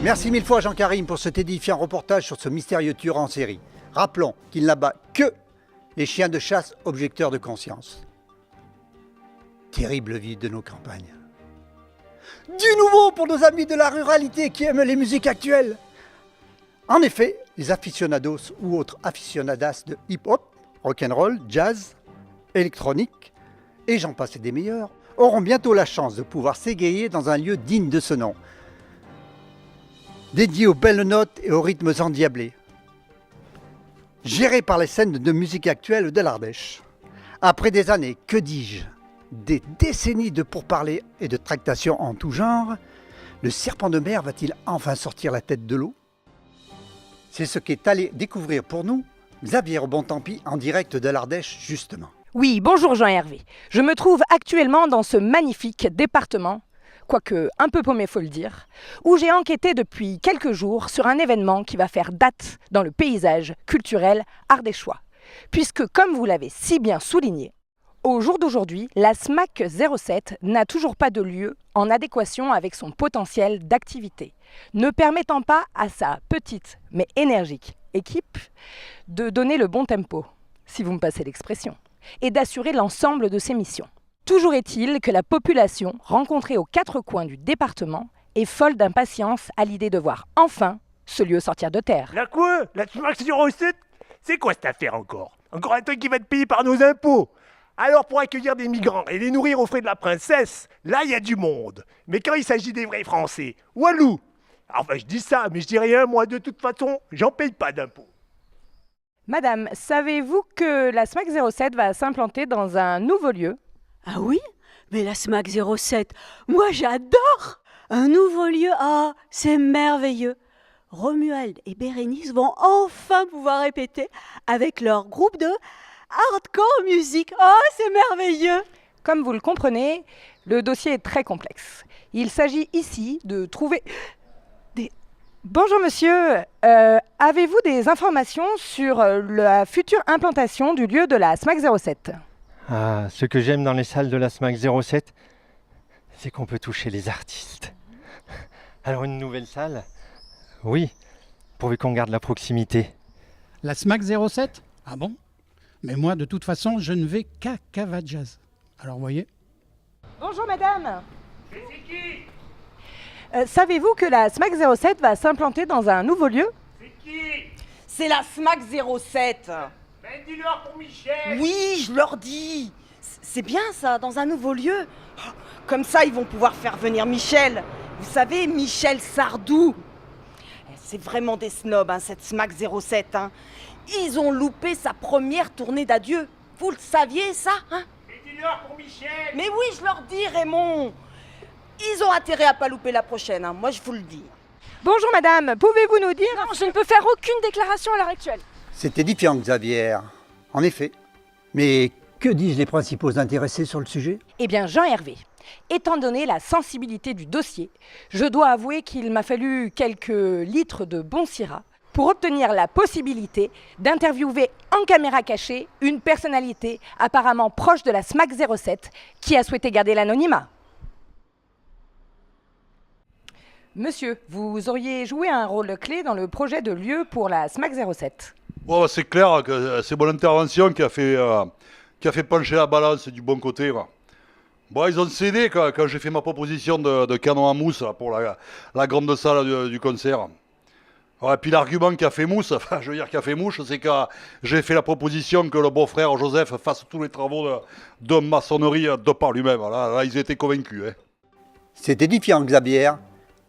Merci mille fois Jean-Karim pour cet édifiant reportage sur ce mystérieux tueur en série. Rappelons qu'il n'abat que les chiens de chasse objecteurs de conscience. Terrible vie de nos campagnes. Du nouveau pour nos amis de la ruralité qui aiment les musiques actuelles. En effet, les aficionados ou autres aficionadas de hip-hop, rock'n'roll, jazz, électronique, et j'en passe et des meilleurs, auront bientôt la chance de pouvoir s'égayer dans un lieu digne de ce nom, dédié aux belles notes et aux rythmes endiablés, géré par les scènes de musique actuelle de l'Ardèche. Après des années, que dis-je, des décennies de pourparlers et de tractations en tout genre, le serpent de mer va-t-il enfin sortir la tête de l'eau? C'est ce qu'est allé découvrir pour nous Xavier Bontempi en direct de l'Ardèche justement. Oui, bonjour Jean-Hervé. Je me trouve actuellement dans ce magnifique département, quoique un peu paumé faut le dire, où j'ai enquêté depuis quelques jours sur un événement qui va faire date dans le paysage culturel ardéchois. Puisque, comme vous l'avez si bien souligné, au jour d'aujourd'hui, la SMAC 07 n'a toujours pas de lieu en adéquation avec son potentiel d'activité, ne permettant pas à sa petite mais énergique équipe de donner le bon tempo, si vous me passez l'expression, et d'assurer l'ensemble de ses missions. Toujours est-il que la population rencontrée aux quatre coins du département est folle d'impatience à l'idée de voir enfin ce lieu sortir de terre. La quoi? La SMAC 07? C'est quoi cette affaire encore? Encore un truc qui va être payé par nos impôts? Alors pour accueillir des migrants et les nourrir aux frais de la princesse, là il y a du monde. Mais quand il s'agit des vrais Français, Walou! Enfin je dis ça, mais je dis rien, moi de toute façon, j'en paye pas d'impôts. Madame, savez-vous que la SMAC 07 va s'implanter dans un nouveau lieu? Ah oui? Mais la SMAC 07, moi j'adore! Un nouveau lieu, ah, c'est merveilleux! Romuald et Bérénice vont enfin pouvoir répéter avec leur groupe de hardcore music. Oh, c'est merveilleux! Comme vous le comprenez, le dossier est très complexe. Il s'agit ici de trouver des... Bonjour monsieur, avez-vous des informations sur la future implantation du lieu de la SMAC 07? Ah, ce que j'aime dans les salles de la SMAC 07, c'est qu'on peut toucher les artistes. Alors une nouvelle salle? Oui, pourvu qu'on garde la proximité. La SMAC 07? Ah bon? Mais moi, de toute façon, je ne vais qu'à Cava Jazz. Alors, voyez. Bonjour madame. C'est qui? Savez-vous que la SMAC 07 va s'implanter dans un nouveau lieu? C'est qui? C'est la SMAC 07. Ben dis-leur pour Michel. Oui, je leur dis. C'est bien ça, dans un nouveau lieu. Oh, comme ça, ils vont pouvoir faire venir Michel. Vous savez, Michel Sardou. C'est vraiment des snobs, hein, cette SMAC 07. Hein. Ils ont loupé sa première tournée d'adieu. Vous le saviez, ça, hein? Mais dis-leur pour Michel. Mais oui, je leur dis, Raymond. Ils ont intérêt à pas louper la prochaine, hein. Moi je vous le dis. Bonjour madame, pouvez-vous nous dire... Non, je ne peux faire aucune déclaration à l'heure actuelle. C'est édifiant Xavier, en effet. Mais que disent les principaux intéressés sur le sujet? Eh bien Jean-Hervé, étant donné la sensibilité du dossier, je dois avouer qu'il m'a fallu quelques litres de bon syrah pour obtenir la possibilité d'interviewer en caméra cachée une personnalité apparemment proche de la SMAC 07 qui a souhaité garder l'anonymat. Monsieur, vous auriez joué un rôle clé dans le projet de lieu pour la SMAC 07. Bon, c'est clair que c'est mon intervention qui a fait pencher la balance du bon côté. Bon, ils ont cédé quand j'ai fait ma proposition de canon à mousse pour la grande salle du concert. Et puis l'argument qui a fait mousse, enfin je veux dire qui a fait mouche, c'est que j'ai fait la proposition que le beau-frère Joseph fasse tous les travaux de maçonnerie de par lui-même. Là, ils étaient convaincus. Hein. C'est édifiant Xavier.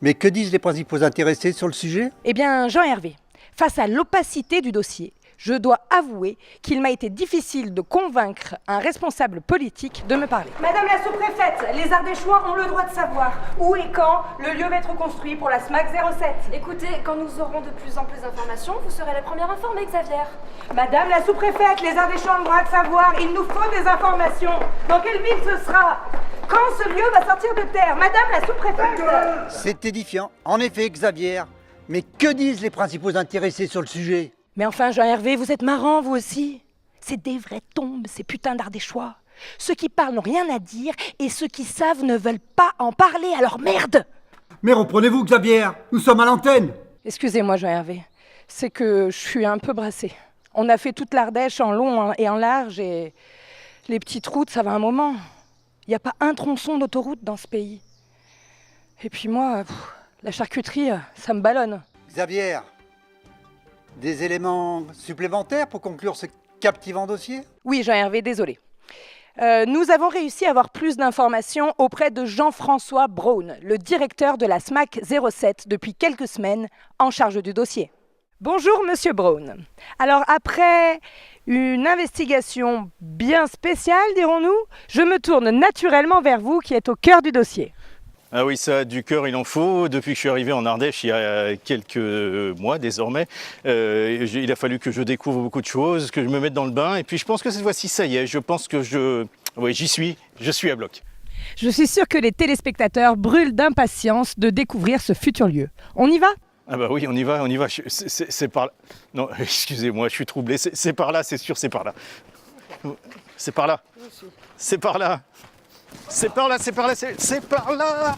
Mais que disent les principaux intéressés sur le sujet? Eh bien, Jean-Hervé, face à l'opacité du dossier, je dois avouer qu'il m'a été difficile de convaincre un responsable politique de me parler. Madame la sous-préfète, les Ardéchois ont le droit de savoir où et quand le lieu va être construit pour la SMAC 07. Écoutez, quand nous aurons de plus en plus d'informations, vous serez la première informée, Xavier. Madame la sous-préfète, les Ardéchois ont le droit de savoir, il nous faut des informations. Dans quelle ville ce sera? Quand ce lieu va sortir de terre? Madame la sous-préfète! C'est édifiant, en effet Xavier. Mais que disent les principaux intéressés sur le sujet? Mais enfin, Jean-Hervé, vous êtes marrant, vous aussi. C'est des vraies tombes, ces putains d'Ardéchois. Ceux qui parlent n'ont rien à dire et ceux qui savent ne veulent pas en parler, alors merde! Mais reprenez-vous, Xavier, nous sommes à l'antenne. Excusez-moi, Jean-Hervé. C'est que je suis un peu brassée. On a fait toute l'Ardèche en long et en large et les petites routes, ça va un moment. Il n'y a pas un tronçon d'autoroute dans ce pays. Et puis moi, la charcuterie, ça me ballonne. Xavier, des éléments supplémentaires pour conclure ce captivant dossier? Oui, Jean-Hervé, désolé. Nous avons réussi à avoir plus d'informations auprès de Jean-François Braun, le directeur de la SMAC 07 depuis quelques semaines, en charge du dossier. Bonjour, monsieur Braun. Alors, après une investigation bien spéciale, dirons-nous, je me tourne naturellement vers vous qui êtes au cœur du dossier. Ah oui, ça, du cœur, il en faut. Depuis que je suis arrivé en Ardèche, il y a quelques mois désormais, il a fallu que je découvre beaucoup de choses, que je me mette dans le bain. Et puis je pense que cette fois-ci, ça y est, je pense que oui, je suis à bloc. Je suis sûre que les téléspectateurs brûlent d'impatience de découvrir ce futur lieu. On y va ? Ah bah oui, on y va. C'est par là. Non, excusez-moi, je suis troublé. C'est par là, c'est sûr, c'est par là. C'est par là. C'est par là. C'est par là, c'est par là, c'est par là.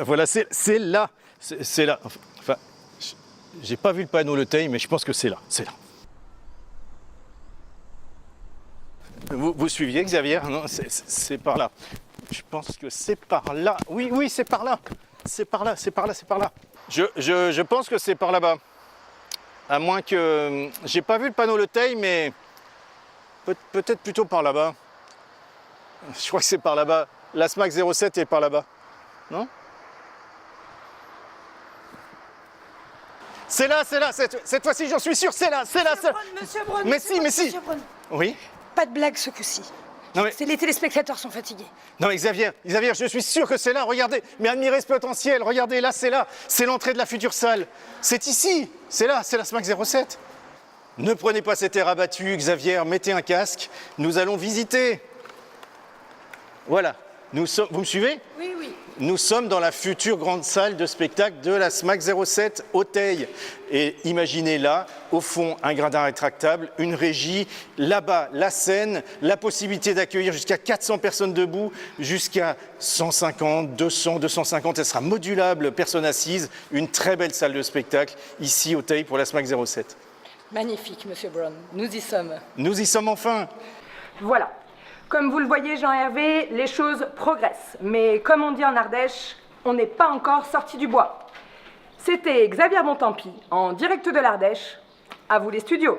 Voilà, c'est là. C'est là. Enfin, j'ai pas vu le panneau Le Teil, mais je pense que c'est là. Vous suiviez, Xavier? Non, c'est par là. Je pense que c'est par là. Oui, c'est par là. C'est par là. Je pense que c'est par là-bas. À moins que... J'ai pas vu le panneau Le Teil, mais... Peut-être plutôt par là-bas. Je crois que c'est par là-bas. La SMAC 07 est par là-bas. Non? C'est là. Cette fois-ci, j'en suis sûr, c'est là. Monsieur Braun, Mais si. Monsieur Braun. Oui? Pas de blague ce coup-ci. Non mais... Les téléspectateurs sont fatigués. Non mais Xavier, je suis sûr que c'est là, regardez. Mais admirez ce potentiel, regardez, là, c'est là. C'est l'entrée de la future salle. C'est ici. C'est là, c'est la SMAC 07. Ne prenez pas cet air abattu, Xavier, mettez un casque. Nous allons visiter. Voilà, vous me suivez? Oui. Nous sommes dans la future grande salle de spectacle de la SMAC 07 au Teil. Et imaginez là, au fond, un gradin rétractable, une régie, là-bas, la scène, la possibilité d'accueillir jusqu'à 400 personnes debout, jusqu'à 150, 200, 250, elle sera modulable, personnes assises, une très belle salle de spectacle ici au Teil pour la SMAC 07. Magnifique, monsieur Braun. Nous y sommes. Nous y sommes enfin. Voilà. Comme vous le voyez, Jean-Hervé, les choses progressent. Mais comme on dit en Ardèche, on n'est pas encore sorti du bois. C'était Xavier Bontempi, en direct de l'Ardèche. À vous les studios.